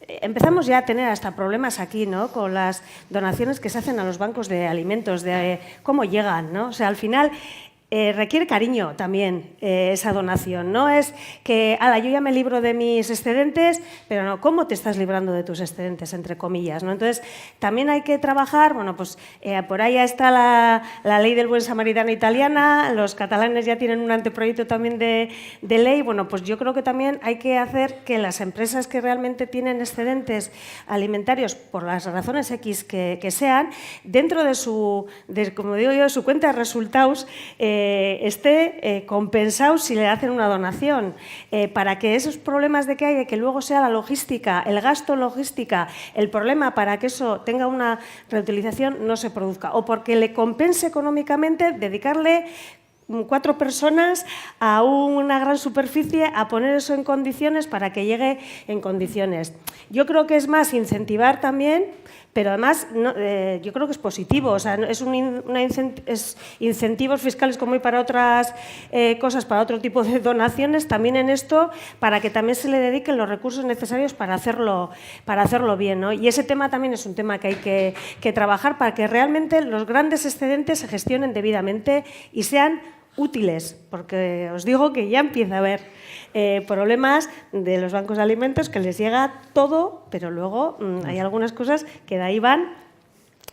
Empezamos ya a tener hasta problemas aquí, ¿no? Con las donaciones que se hacen a los bancos de alimentos, de cómo llegan, ¿no? O sea, al final requiere cariño también esa donación. No es que, yo ya me libro de mis excedentes, pero no, ¿cómo te estás librando de tus excedentes, entre comillas, ¿no? Entonces, también hay que trabajar, bueno, pues por ahí ya está la ley del buen samaritano italiana, los catalanes ya tienen un anteproyecto también de ley, bueno, pues yo creo que también hay que hacer que las empresas que realmente tienen excedentes alimentarios, por las razones X que sean, dentro de como digo yo, su cuenta de resultados, esté compensado si le hacen una donación, para que esos problemas de que luego sea la logística, el gasto logística, el problema para que eso tenga una reutilización no se produzca, o porque le compense económicamente dedicarle 4 personas a una gran superficie a poner eso en condiciones para que llegue en condiciones. Yo creo que es más incentivar también, pero además yo creo que es positivo, o sea, es incentivos fiscales como hay para otras cosas, para otro tipo de donaciones, también en esto, para que también se le dediquen los recursos necesarios para hacerlo bien, ¿no? Y ese tema también es un tema que hay que trabajar para que realmente los grandes excedentes se gestionen debidamente y sean útiles, porque os digo que ya empieza a haber problemas de los bancos de alimentos que les llega todo, pero luego hay algunas cosas que de ahí van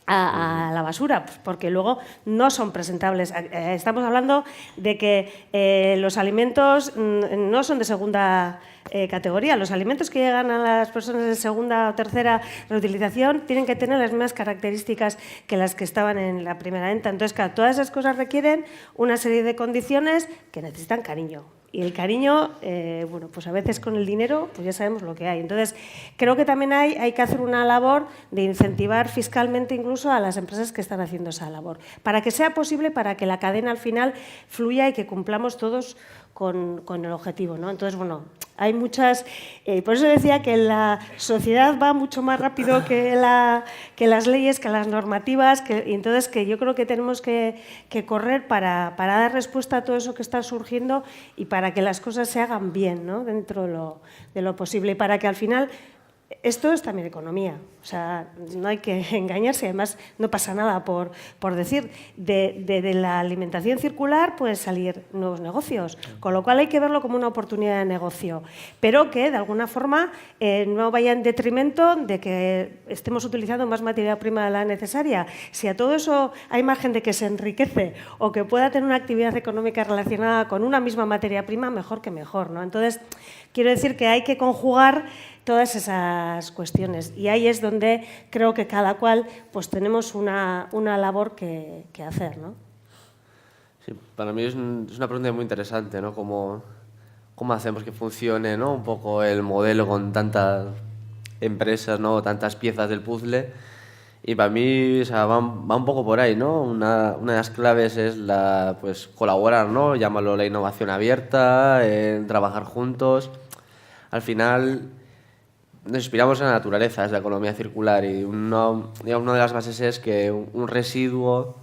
a la basura, pues porque luego no son presentables. Estamos hablando de que los alimentos no son de segunda categoría. Los alimentos que llegan a las personas de segunda o tercera reutilización tienen que tener las mismas características que las que estaban en la primera venta. Entonces, claro, todas esas cosas requieren una serie de condiciones que necesitan cariño. Y el cariño, bueno, pues a veces con el dinero, pues ya sabemos lo que hay. Entonces, creo que también hay que hacer una labor de incentivar fiscalmente incluso a las empresas que están haciendo esa labor, para que sea posible, para que la cadena al final fluya y que cumplamos todos con el objetivo, ¿no? Entonces, bueno, hay muchas... por eso decía que la sociedad va mucho más rápido que las leyes, que las normativas, y entonces que yo creo que tenemos que correr para dar respuesta a todo eso que está surgiendo y para que las cosas se hagan bien, ¿no? Dentro de lo posible, y para que al final esto es también economía, o sea, no hay que engañarse, además no pasa nada por decir, de la alimentación circular pueden salir nuevos negocios, con lo cual hay que verlo como una oportunidad de negocio, pero que de alguna forma no vaya en detrimento de que estemos utilizando más materia prima de la necesaria. Si a todo eso hay margen de que se enriquece o que pueda tener una actividad económica relacionada con una misma materia prima, mejor que mejor, ¿no? Entonces, quiero decir que hay que conjugar todas esas cuestiones y ahí es donde creo que cada cual pues tenemos una labor que hacer, ¿no? Sí, para mí es una pregunta muy interesante, ¿no? ¿Cómo hacemos que funcione, ¿no? Un poco el modelo con tantas empresas, ¿no? Tantas piezas del puzzle. Y para mí, o sea, va un poco por ahí, ¿no? Una de las claves es pues, colaborar, ¿no? Llámalo la innovación abierta, trabajar juntos. Al final nos inspiramos en la naturaleza, es la economía circular y una de las bases es que un residuo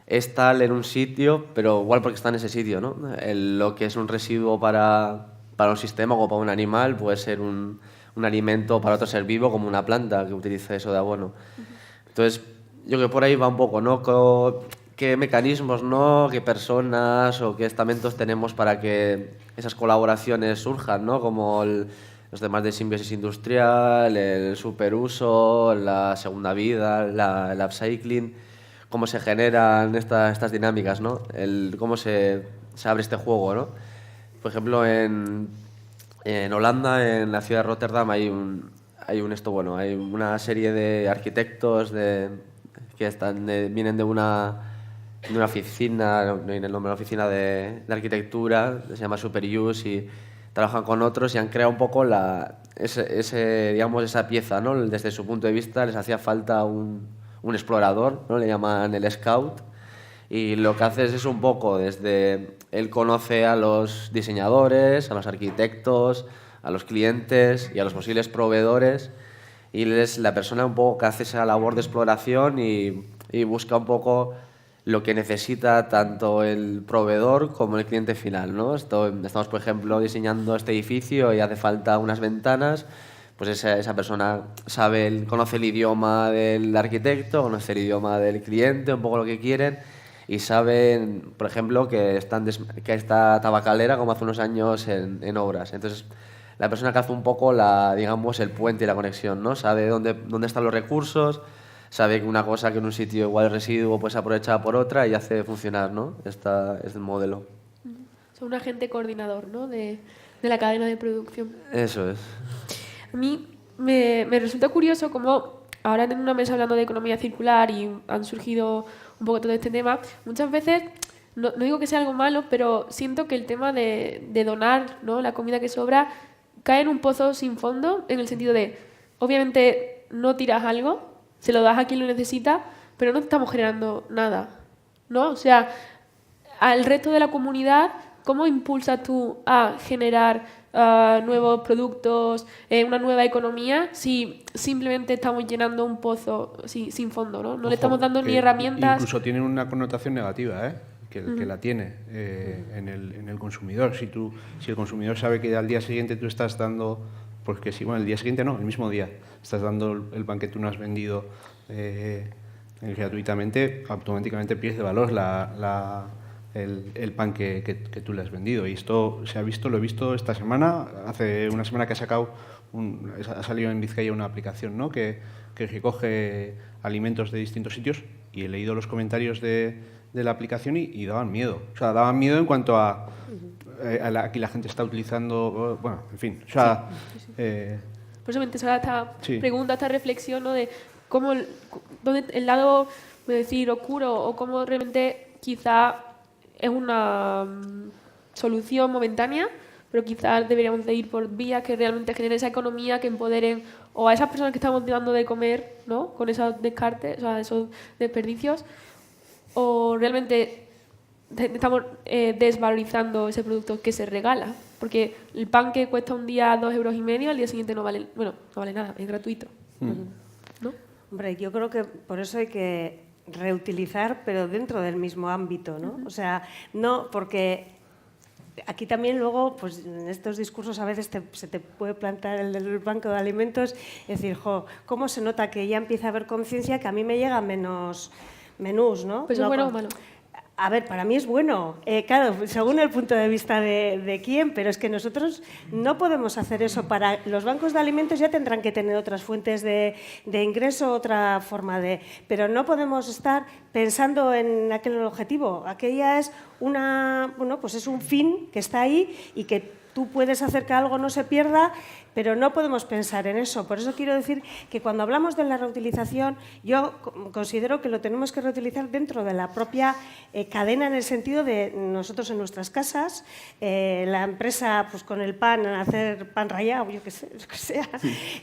es tal en un sitio, pero igual porque está en ese sitio, ¿no? Lo que es un residuo para un sistema o para un animal puede ser un alimento para otro ser vivo como una planta que utiliza eso de abono. Entonces, yo creo que por ahí va un poco, ¿no? ¿Qué mecanismos, ¿no? ¿Qué personas o qué estamentos tenemos para que esas colaboraciones surjan, ¿no? Como los temas de simbiosis industrial, el superuso, la segunda vida, el upcycling, cómo se generan estas dinámicas, ¿no? Cómo se abre este juego, ¿no? Por ejemplo, en Holanda, en la ciudad de Rotterdam, hay una serie de arquitectos que vienen de una oficina, no viene el nombre de la oficina de arquitectura, se llama Superuse y trabajan con otros y han creado un poco digamos, esa pieza, ¿no? Desde su punto de vista les hacía falta un explorador, ¿no? Le llaman el scout y lo que hace es un poco desde él conoce a los diseñadores, a los arquitectos, a los clientes y a los posibles proveedores y él es la persona un poco que hace esa labor de exploración y busca un poco lo que necesita tanto el proveedor como el cliente final, ¿no? Estamos, por ejemplo, diseñando este edificio y hace falta unas ventanas, pues esa persona conoce el idioma del arquitecto, conoce el idioma del cliente, un poco lo que quieren y saben, por ejemplo, que está tabacalera como hace unos años en obras. Entonces, la persona que hace un poco digamos, el puente y la conexión, ¿no? Sabe dónde están los recursos, sabe que una cosa que en un sitio igual es residuo pues se aprovecha por otra y hace funcionar, ¿no? Este es el modelo. Son un agente coordinador, ¿no? de la cadena de producción. Eso es. A mí me resulta curioso cómo ahora en una mesa hablando de economía circular y han surgido un poco todo este tema, muchas veces, no digo que sea algo malo, pero siento que el tema de donar, ¿no? La comida que sobra cae en un pozo sin fondo, en el sentido de, obviamente, no tiras algo, se lo das a quien lo necesita, pero no estamos generando nada, ¿no? O sea, al resto de la comunidad, ¿cómo impulsas tú a generar nuevos productos, una nueva economía, si simplemente estamos llenando un pozo sin fondo, ¿no? No le estamos dando ni herramientas. Incluso tienen una connotación negativa, ¿eh? Que la tiene en el consumidor. Si el consumidor sabe que al día siguiente tú estás dando, porque si, bueno, el día siguiente no, el mismo día, estás dando el pan que tú no has vendido gratuitamente, automáticamente pierde valor el pan que tú le has vendido. Y esto se ha visto, lo he visto esta semana, hace una semana que ha salido en Vizcaya una aplicación, ¿no? que recoge alimentos de distintos sitios y he leído los comentarios de la aplicación y daban miedo. O sea, daban miedo en cuanto a aquí la gente está utilizando, bueno, en fin. O sea, por eso me interesaba esta pregunta, esta reflexión, ¿no? De cómo, dónde el lado, voy a decir, oscuro o cómo realmente quizá es una solución momentánea, pero quizás deberíamos de ir por vías que realmente generen esa economía, que empoderen o a esas personas que estamos dando de comer, ¿no? Con esos descartes, o sea, esos desperdicios, o realmente estamos desvalorizando ese producto que se regala, porque el pan que cuesta un día 2,5 €, al día siguiente no vale nada, es gratuito. ¿No? Hombre, yo creo que por eso hay que reutilizar, pero dentro del mismo ámbito, ¿no? O sea, no porque aquí también luego, pues en estos discursos a veces se te puede plantar el del banco de alimentos y decir, jo, ¿cómo se nota que ya empieza a haber conciencia que a mí me llega menos menús, ¿no? Pues es bueno o malo. A ver, para mí es bueno, claro, según el punto de vista de quién, pero es que nosotros no podemos hacer eso. Para los bancos de alimentos ya tendrán que tener otras fuentes de ingreso, otra forma de... Pero no podemos estar pensando en aquel objetivo. Aquella es bueno, pues es un fin que está ahí y que tú puedes hacer que algo no se pierda, pero no podemos pensar en eso. Por eso quiero decir que cuando hablamos de la reutilización, yo considero que lo tenemos que reutilizar dentro de la propia cadena, en el sentido de nosotros en nuestras casas, la empresa pues con el pan, hacer pan rallado, yo qué sé, lo que sea.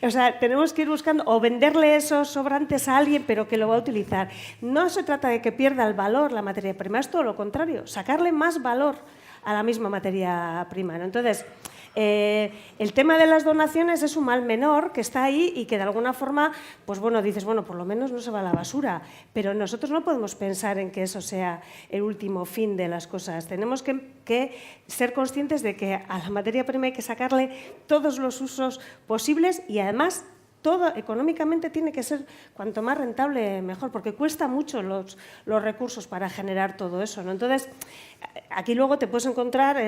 O sea, tenemos que ir buscando o venderle esos sobrantes a alguien, pero que lo va a utilizar. No se trata de que pierda el valor la materia prima, es todo lo contrario, sacarle más valor a la misma materia prima, ¿no? Entonces, el tema de las donaciones es un mal menor que está ahí y que de alguna forma, pues bueno, dices, bueno, por lo menos no se va a la basura, pero nosotros no podemos pensar en que eso sea el último fin de las cosas. Tenemos que ser conscientes de que a la materia prima hay que sacarle todos los usos posibles y además todo económicamente tiene que ser cuanto más rentable mejor, porque cuesta mucho los recursos para generar todo eso, ¿no? Entonces, aquí luego te puedes encontrar,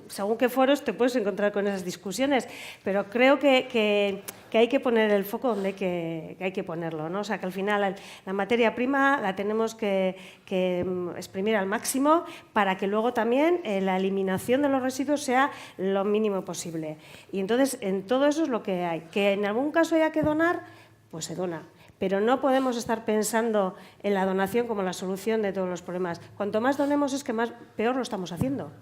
según qué foros te puedes encontrar con esas discusiones, pero creo que hay que poner el foco donde hay que ponerlo, ¿no? O sea, que al final la materia prima la tenemos que exprimir al máximo para que luego también la eliminación de los residuos sea lo mínimo posible. Y entonces, en todo eso es lo que hay. Que en algún caso haya que donar, pues se dona. Pero no podemos estar pensando en la donación como la solución de todos los problemas. Cuanto más donemos es que peor lo estamos haciendo.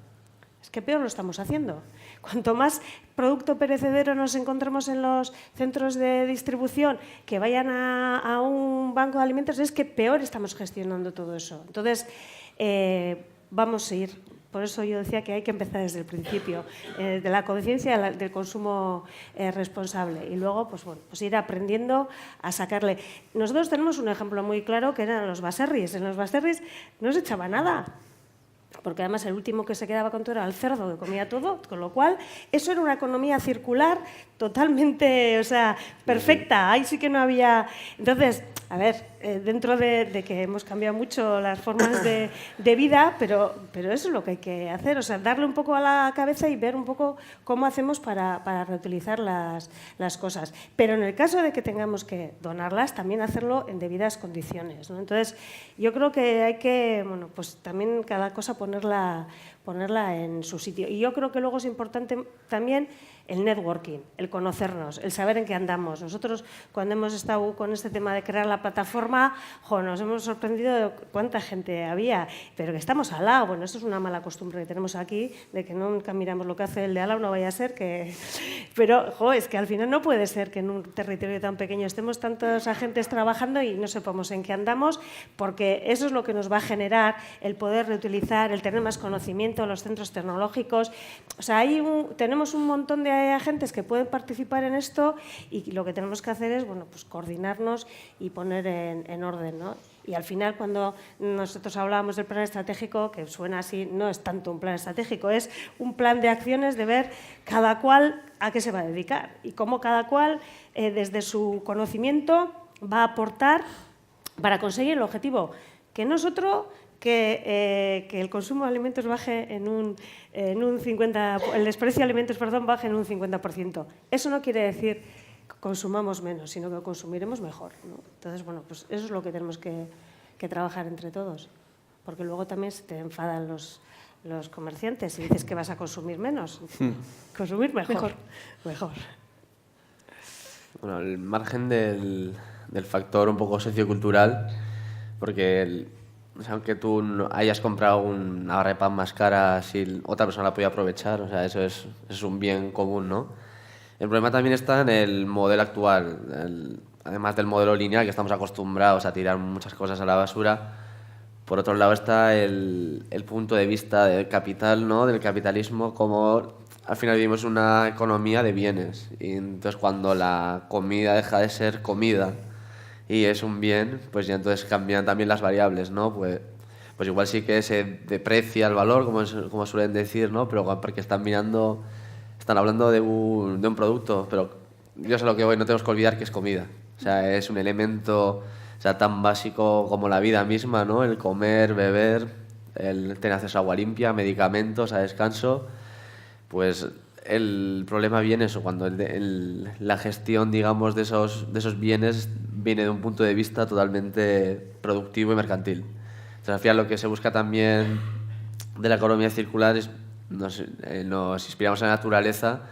Es que peor lo estamos haciendo. Cuanto más producto perecedero nos encontremos en los centros de distribución que vayan a un banco de alimentos, es que peor estamos gestionando todo eso. Entonces, vamos a ir... Por eso yo decía que hay que empezar desde el principio, de la conciencia del consumo responsable y luego pues, bueno, pues ir aprendiendo a sacarle. Nosotros tenemos un ejemplo muy claro que eran los baserris. En los baserris no se echaba nada, porque además el último que se quedaba con todo era el cerdo, que comía todo, con lo cual eso era una economía circular totalmente, o sea, perfecta. Ahí sí que no había... Entonces, a ver, dentro de que hemos cambiado mucho las formas de vida, pero eso es lo que hay que hacer, o sea, darle un poco a la cabeza y ver un poco cómo hacemos para reutilizar las cosas. Pero en el caso de que tengamos que donarlas, también hacerlo en debidas condiciones, ¿no? Entonces, yo creo que hay que, bueno, pues también cada cosa ponerla en su sitio. Y yo creo que luego es importante también el networking, el conocernos, el saber en qué andamos. Nosotros, cuando hemos estado con este tema de crear la plataforma, nos hemos sorprendido de cuánta gente había, pero que estamos al lado. Bueno, esto es una mala costumbre que tenemos aquí, de que nunca miramos lo que hace el de al lado, no vaya a ser que... Pero, es que al final no puede ser que en un territorio tan pequeño estemos tantos agentes trabajando y no sepamos en qué andamos, porque eso es lo que nos va a generar el poder reutilizar, el tener más conocimiento, los centros tecnológicos. O sea, tenemos un montón de agentes que pueden participar en esto y lo que tenemos que hacer es, bueno, pues coordinarnos y poner en orden, ¿no? Y al final, cuando nosotros hablábamos del plan estratégico, que suena así, no es tanto un plan estratégico, es un plan de acciones de ver cada cual a qué se va a dedicar y cómo cada cual, desde su conocimiento, va a aportar para conseguir el objetivo, que no es otro que el consumo de alimentos baje en un 50%, el desperdicio de alimentos, perdón, baje en un 50%. Eso no quiere decir que consumamos menos, sino que consumiremos mejor, ¿no? Entonces, bueno, pues eso es lo que tenemos que trabajar entre todos, porque luego también se te enfadan los comerciantes y dices que vas a consumir menos. Consumir mejor. Bueno, al margen del factor un poco sociocultural, porque o sea, aunque tú no hayas comprado una barra de pan más cara, si otra persona la puede aprovechar, o sea, eso es un bien común, ¿no? El problema también está en el modelo actual, además del modelo lineal, que estamos acostumbrados a tirar muchas cosas a la basura. Por otro lado está el punto de vista del capital, ¿no? Del capitalismo, como al final vivimos una economía de bienes. Y entonces cuando la comida deja de ser comida y es un bien, pues ya entonces cambian también las variables, ¿no? Pues, pues igual sí que se deprecia el valor, como suelen decir, ¿no? Pero porque están hablando de un producto, pero yo sé lo que voy, no tenemos que olvidar que es comida. O sea, es un elemento, o sea, tan básico como la vida misma, ¿no? El comer, beber, el tener acceso a agua limpia, medicamentos, a descanso. Pues el problema viene eso, cuando la gestión, digamos, de esos bienes viene de un punto de vista totalmente productivo y mercantil. Entonces, al final, lo que se busca también de la economía circular es, nos inspiramos en la naturaleza,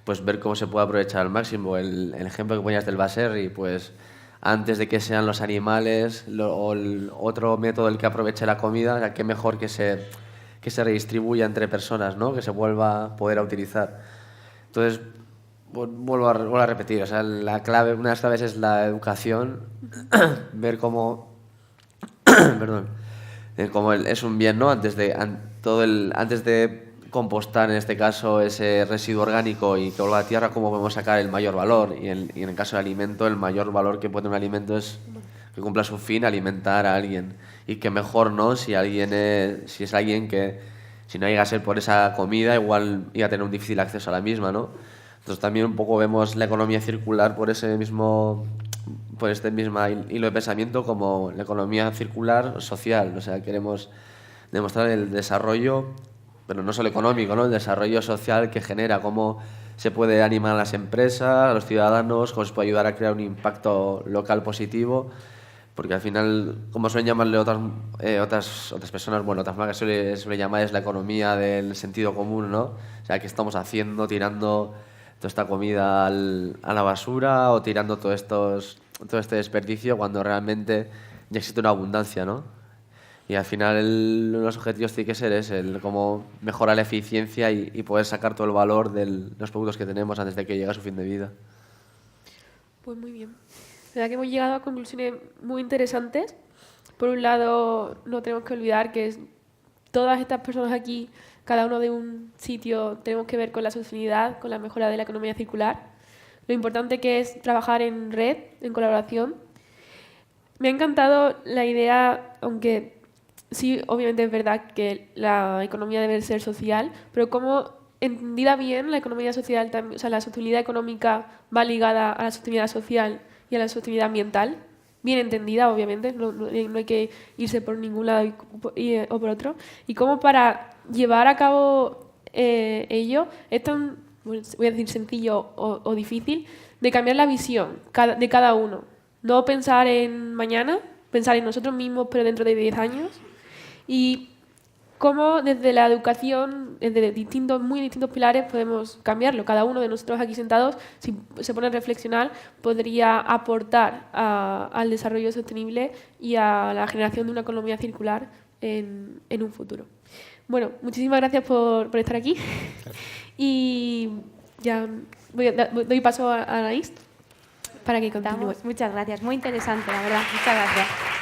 pues ver cómo se puede aprovechar al máximo. El ejemplo que ponías del Baserri, pues antes de que sean los animales o el otro método el que aproveche la comida, o sea, qué mejor que se redistribuya entre personas, ¿no? Que se vuelva a poder utilizar. Entonces, vuelvo a repetir, o sea, la clave, una de las claves es la educación, ver cómo, perdón, cómo es un bien, ¿no? Antes de compostar, en este caso, ese residuo orgánico y que vuelva a la tierra, cómo podemos sacar el mayor valor. Y en el caso del alimento, el mayor valor que puede tener un alimento es que cumpla su fin, alimentar a alguien. Y que mejor, ¿no? Si es alguien que, si no llega a ser por esa comida, igual iba a tener un difícil acceso a la misma, ¿no? Entonces también un poco vemos la economía circular por este mismo hilo de pensamiento como la economía circular social. O sea, queremos demostrar el desarrollo, pero no solo económico, ¿no? El desarrollo social que genera, cómo se puede animar a las empresas, a los ciudadanos, cómo se puede ayudar a crear un impacto local positivo, porque al final, como suelen llamarle otras personas, bueno, otras marcas suele llamar es la economía del sentido común, ¿no? O sea, ¿qué estamos haciendo? Tirando toda esta comida a la basura o tirando todo este desperdicio cuando realmente ya existe una abundancia, ¿no? Y al final los objetivos tienen que ser el cómo mejorar la eficiencia y poder sacar todo el valor de los productos que tenemos antes de que llegue a su fin de vida. Pues muy bien. La verdad que hemos llegado a conclusiones muy interesantes. Por un lado, no tenemos que olvidar que todas estas personas aquí, cada uno de un sitio, tenemos que ver con la sostenibilidad, con la mejora de la economía circular. Lo importante que es trabajar en red, en colaboración. Me ha encantado la idea, aunque sí, obviamente es verdad que la economía debe ser social, pero como entendida bien, la economía social, o sea, la sostenibilidad económica va ligada a la sostenibilidad social y a la sostenibilidad ambiental, bien entendida, obviamente, no hay que irse por ningún lado o por otro. Y cómo para llevar a cabo ello es tan, voy a decir, sencillo o difícil, de cambiar la visión de cada uno. No pensar en mañana, pensar en nosotros mismos, pero dentro de 10 años. Y cómo desde la educación, desde muy distintos pilares, podemos cambiarlo. Cada uno de nosotros aquí sentados, si se pone a reflexionar, podría aportar al desarrollo sostenible y a la generación de una economía circular en un futuro. Bueno, muchísimas gracias por estar aquí. Y ya doy paso a Anaís para que continúe. Muchas gracias, muy interesante, la verdad. Muchas gracias.